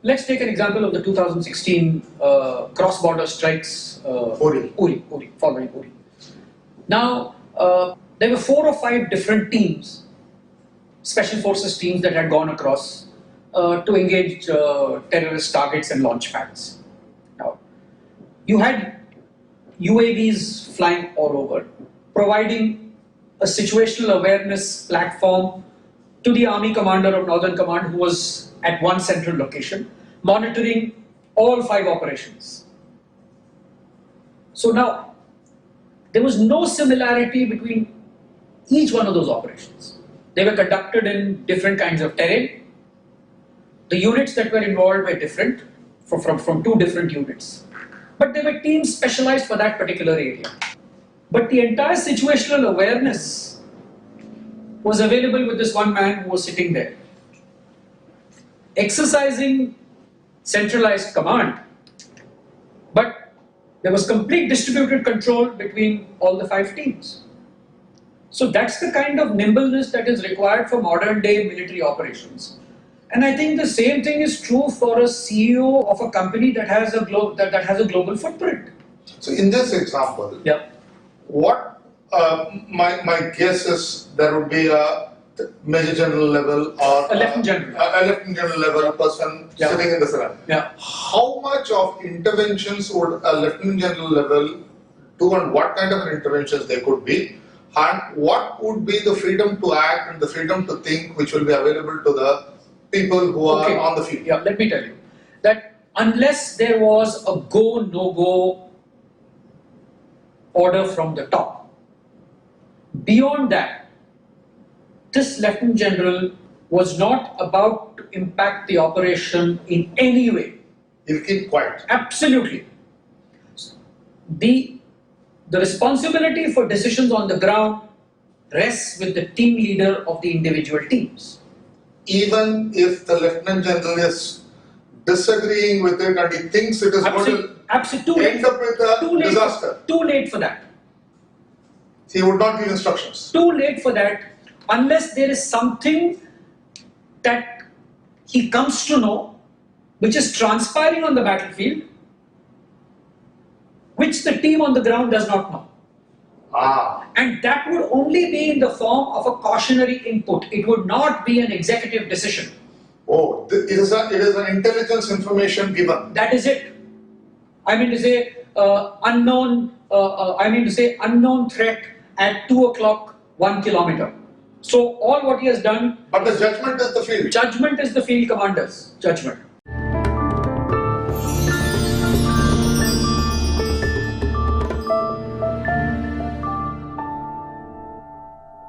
let's take an example of the 2016 cross-border strikes. Uri, following Uri. Now, there were 4 or 5 different teams, special forces teams that had gone across to engage terrorist targets and launch pads. Now, you had UAVs flying all over, providing a situational awareness platform to the Army commander of Northern Command, who was at one central location, monitoring all 5 operations. So now, there was no similarity between each one of those operations. They were conducted in different kinds of terrain. The units that were involved were different, from 2 different units. But there were teams specialized for that particular area. But the entire situational awareness was available with this one man who was sitting there, exercising centralized command, but there was complete distributed control between all the 5 teams. So that's the kind of nimbleness that is required for modern day military operations. And I think the same thing is true for a CEO of a company that has a global footprint. So in this example, what my guess is there would be a Major General level or a Lieutenant General, a Lieutenant General level, a person sitting in the front. How much of interventions would a Lieutenant General level do, and what kind of interventions they could be, and what would be the freedom to act and the freedom to think which will be available to the people who are on the field? Yeah, let me tell you that unless there was a go, no-go order from the top, beyond that, this Lieutenant General was not about to impact the operation in any way. He'll keep quiet. Absolutely. The responsibility for decisions on the ground rests with the team leader of the individual teams. Even if the Lieutenant General is disagreeing with it and he thinks it is going to end up with a disaster. Too late for that. He would not give instructions. Too late for that, unless there is something that he comes to know, which is transpiring on the battlefield, which the team on the ground does not know. And that would only be in the form of a cautionary input. It would not be an executive decision. Oh, it is an intelligence information given. That is it. I mean to say unknown threat at 2 o'clock, 1 kilometer. So all what he has done. But the judgment is the field. Judgment is the field commander's judgment.